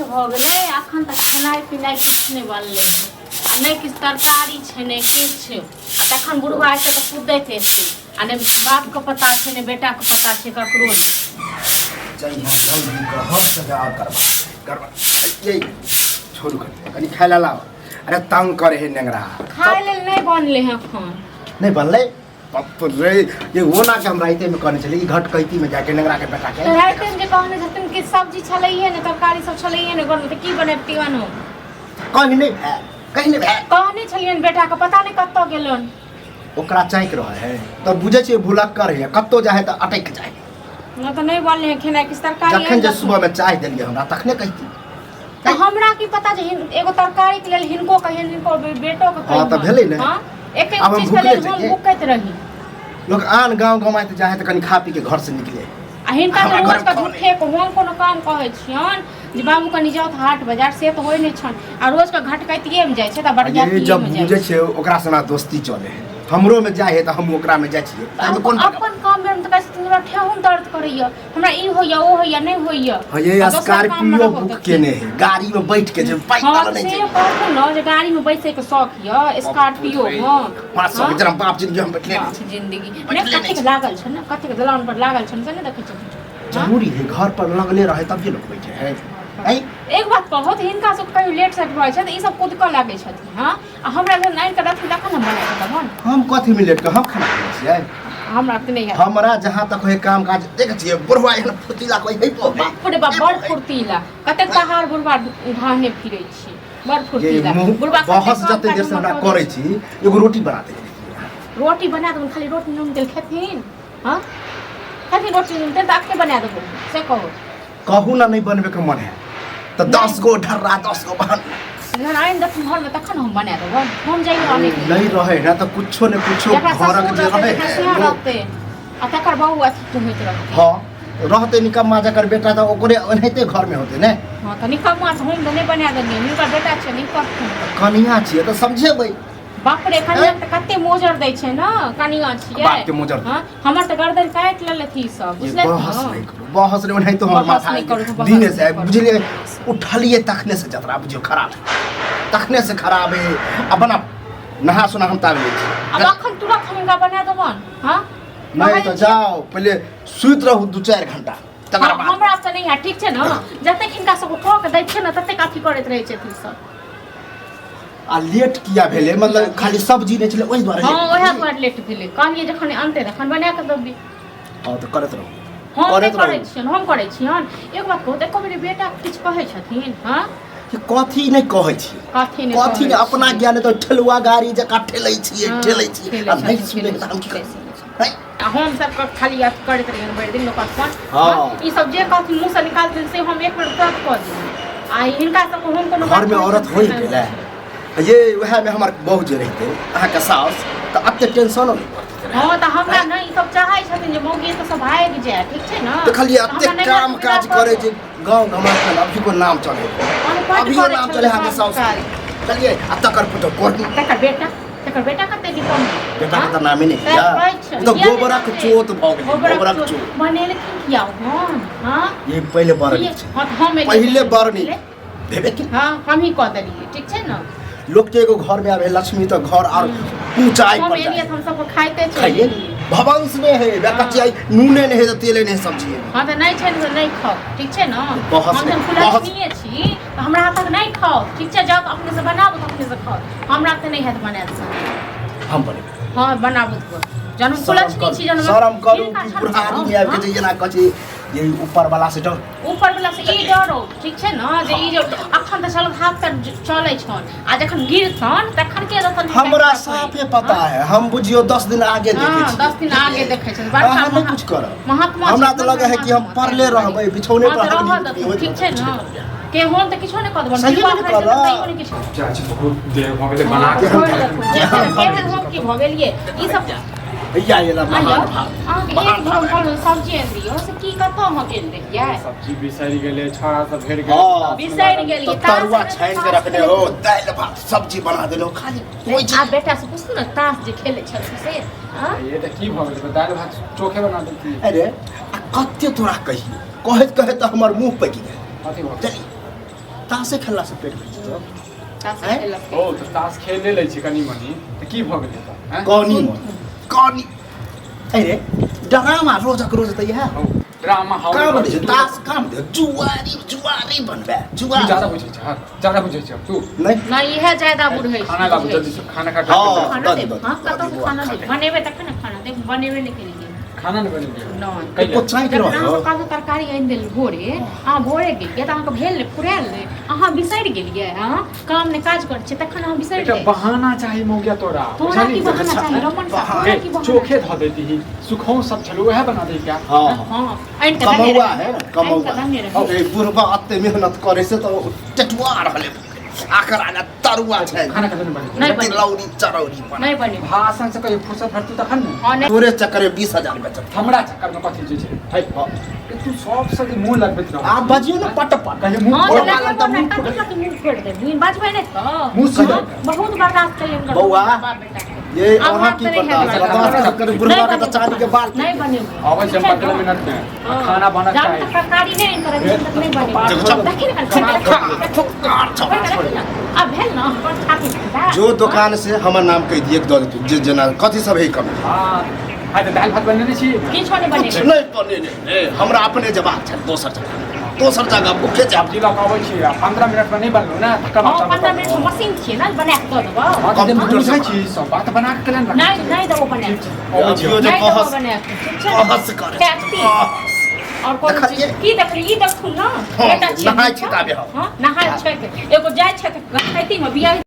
भ गेलै अखन तक खेनाइ पिनाइ किछु नहि बनलै आ नहि किछु तरकारी छै नहि किछु छै आ तखन बुढ़वा के तऽ कुदैत हेतै आ नहि बापके पता छै नहि बेटाके पता छै ककरो नहि जल्दी कहब सजा करबा ये छोड़ू कनी खाय ला लाओ अरे तंग करे है नेंगरा खाय लेल नहीं बनले हैं अखन नहीं बनले पप रे ये वो ना के हम राइते में कहने चले घट कहती में जाके नेंगरा के बेटा के राइते में जे कहने छथिन कि सब्जी छलैये ने तरकारी सब छलैये ने घर में त की बनैबती वनो कहीं नहीं है कहने छलियन बेटा के पता नहीं कत्तो गेलन ओकरा चाइक रहे है तो बुझे छे भुलक्कर है कत्तो जाए त अटक जाए न तो नहीं बोलले हैं खेनाइ किस तरकारी जखन जे सुबह में चाय देलिए हमरा तखने कहती तो हमरा की पता जे एगो तरकारी के लेल हिनको कहियन हिनको बेटो के हां त भेलै ने हां एक एक चीज के लेल हम भूखैत रही लोग आन गांव गमाइत जाए त कनी खा पी के घर से निकले आ हिनका तो रोज का झूठे को हम कोनो काम कहै छियन जे बाबू कनी जाओ त हाट बाजार से तो होय नै छन आ रोज का घटकैतिए में जाय छै त बढ़िया ये जब बुझे छै ओकरा सना दोस्ती चले है हमरो में जाए है त हम ओकरा में जाय छियै त कोन अपन काम में त कहै हमरा ठेहुन दर्द करैया हमरा ई होइया ओ होइया नै होइया ये स्कॉर्पियो बुक केने है गाड़ी में बैठ के जे पैदल नै छै से न जे गाड़ी में बैठे के शौक य स्कॉर्पियो में 500 जरा बाप जिंदगी हम बैठले जिंदगी ने कते के लागल छ न कते के दलान पर लागल छ से नै देखै छ जरूरी है घर पर लगले रहे तब ये लोग बैठे है एक बात कहो त हिनका सब कहियो लेट सेट भइ छै त ई सब खुद क लागै छथिन हां आ हमरा जब नाइन के रखी देखा न बना के मन हम कथि में लेट के हम खाना खाइ छियै हमरा त नै है हमरा जहां तक है काम काज देख छियै बुढ़वा एहन फुर्तीला कोई है तो बाप रे बाप बड़ फुर्तीला कते कहार बुढ़वा ढाने फिरै छी बड़ फुर्तीला बुढ़वा बहुत जते देर से हमरा करै छी एगो रोटी बना दे रोटी बना दे खाली रोटी नून तेल खेथिन हां खाली रोटी नून तेल आके बना देबो से कहू ना नहीं बनबे के मन है तो 10 गो ढर्रा 10 गो बन नारायण दत्त घर में तखन हम बना देबो हम जाई आने नहीं रहे ना तो कुछो ने कुछो घर के जे रहे आ तकर बहु अथी तुम होइत रहते हां रहते निकम्मा जकर बेटा त ओकरे ओनहिते घर में होते ने हां त निकम्मा हम नहीं बना देलिए निका बेटा छै नहीं करथुन कनिया छिए त समझेबै बाप रे कनिया त कते मोजर दै छै न कनिया छिए बाप के मोजर हां हमर त गर्दन काट लेलथि सब बुझले बहस रे ओनहिते हमर माथा दिने से बुझलिए उठलिए तखने से जतरा बुझियो खराब तखने से खराब है अब बना नहा सुना हम ताले अब अखन तुरंत हमका बना देबन हां नहीं तो जाओ पहले सुत रहू 2-4 घंटा तकर बाद हमरा से नहीं है ठीक छै न जते हिनका सब ठोक दै छै न तते काफी करैत रहै छै सब आ लेट किया भेले मतलब खाली सब्जी नै छले ओइ द्वारा हां ओहे द्वारा लेट भेले कहलिए जखन अंते तखन बना के दबी हां तो करत रहो हम करै छियन एक बात कहू देखो मेरे बेटा किछ कहै छथिन हां कथी नै कहै छी कथी नै अपना ज्ञान तो ठेलुआ गाड़ी जका ठेलै छी आ नहीं सुने त हम की करै हम सब खाली याद करैत रहियन बड़ दिन लोक अपन हां ई सब जे कहथिन मुंह से निकाल देन से हम एक बेर तुरंत कह दी आ हिनका सब को हम कोनो घर में औरत होई गेलै ये वह में हमर बहु जे रहते अहाँ के सास त अते टेंशन नहीं हां त हमरा नै ई सब चाहै छथिन जे मौगी त सब भाग जाए ठीक छै न त खाली अते काम काज करे जे गांव गमात में अभी को नाम चले अभी नाम चले हां के सास चलिए आ तकर फोटो कोर्ट तकर बेटा कते की कम बेटा के त नाम ही नहीं या तो गोबरा के चोट भ गेल गोबरा के चोट बनेले किया हां ये पहले बार पहले बार नहीं भेबे की हां हम ही कह देलिए ठीक छै न लोग के एगो घर में आवे लक्ष्मी तो घर और ऊंचाई पर जाए हम सब खाइते छै खाइए भवंस में है बकचियाई नूने नहीं है तो तेले नहीं सब्जी है हां त नहीं छै त नहीं खाओ ठीक छै न हम जन फुलछिए छी त हमरा हाथ तक नहीं खाओ ठीक छै जाओ अपने से बनाबो अपने से खाओ हमरा त नहीं है त बना दे हम बने हां बनाबो तो जन फुलछनी छी जन शर्म करू बुढ़ारी में आके जे जना कछि ये ऊपर वाला से ई डरो ठीक छै न जे ई जो अखन त चल हाथ पर चलै छन आ जखन गिरथन तखन के रतन हमरा साफे पता है हम बुझियो 10 दिन आगे देखे छी 10 दिन आगे देखे छै बड़का हम कुछ कर महात्मा हमरा त लगे है कि हम पढ़ले रहबै बिछौने पर ठीक छै न के होन त किछो नै क देबन सही नहीं कर रहा किछो चाची बहुत देर भ गेलै बना के हम की भ गेलिए ई सब भैया ये ला सब्जी एलियो से की कतो हम गेल रहिए सब्जी बिसरि गेलै छोरा सब भेड़ गेलै बिसरि गेलिए तरुआ छान के रखने हो दाल भात सब्जी बना देलो खाली कोई आ बेटा से पूछ न ताश जे खेले छल से हां ये त की भ गेलै दाल भात चोखे बना देती अरे कत्ते तोरा कही कहत कहत हमर मुंह पकि गेल कथि भ चली तासे खेलला से पेट भरि जेतौ तास हैं? खेलक। ओ तो ताश खेले लै छी कनी मनी तऽ की भऽ गेलै तऽ हैं? कनी अरे ड्रामा रोजक रोज त इएह ड्रामा हाउ काम दै छै तास काम दे जुआरी बनबे तू जुआरी ज्यादा बुझै छ ज्यादा बुझै छ तू नहीं नहीं इहे ज्यादा बुढ़ै खाना बाबू जल्दी से खाना खा हाँ। खा खाना दे दे, हां दे, कतौ दे, खाना खा दे ले। बनेबे तखन ना खाना दे बनेबे नहीं केलिए खाना नहि बनेलियै नहीं कैले कुछ नहीं जब करो अहाँ काजू तरकारी आनि देल भोरे अहाँ भोरे गेलियै तऽ अहाँके भेल नहि फुरायल नहि अहाँ बिसरि गेलियै अहाँ काम नहि काज करै छियै तखन अहाँ बिसरि एकटा जाइए बहाना चाही मौगिया तोरा तोरा की बहाना अच्छा, चाही रमन सा हाँ, तोरा की बहाना चोखे धऽ देती सुखौ सब छलो वएह बना दे क्या हाँ हाँ आनि के दंगे कमौआ रहे। है ना आनि के कमौआ दंगे रहे। ए बुढ़बा अत्ते मेहनत करे से तो टटुआ रहले आखर आला तरुआ छै खाना कतऽ बने नहीं बने। लौरी चरौरी बना नहीं बने भाषण से कहियो फुर्सत हटतू तखन ने हाँ नहीं तोरे चक्कर में 20,000 बेचत हमरा चक्कर में कथी जे छै है तू सब से मुंह लगबैत रह आप बजियो ना पट पट कहियो मुंह हाँ फोड़ चला मारल के तऽ बोलना मुंह कथी मुंह फोड़ दे मुंह बाजबै नहीं तो मुँह सीधा। हाँ, बहुत बर्दाश्त करिए इनकर बौआ, बाप बेटा के। ये अब अहाँ हाथ की से नहीं बर्दाश्त है बर्दाश्त कर बुढ़बा के तो चांदी के बाल नहीं बने आबै छै 15 मिनट में खाना बनत जब चाही तक तरकारी नहीं इनकर अभी तक नहीं बने देखो, देखिए ना अब भेल ना पर छाती ठंडा जो दुकान से हमर नाम कह दिए दे देतू जे जना कथी सब है कम हां आइ तऽ दालि भात बनेने छी किछो नहीं बने नहीं बने नहीं हमरा अपने जवाब छै दोसर जगह भूखे जा सब्जी लऽ कऽ अबै छी 15 मिनट में नहीं बनलो ना तकर हाँ बाद 15 मिनट में मशीन छिए ना बना के दो देबो हम बुझै छी सब बात बना के केलन नहीं नहीं देबो बना के अबै छी अभियो जे नहीं देबो कहस बना के ठीक छै कहस करे टैक्सी और कोन देखलियै? चीज की देखली देखू ना हाँ, बेटा छिए नहाय छिताबे हम। हां नहाय छै एगो जाय छै खेती में बिया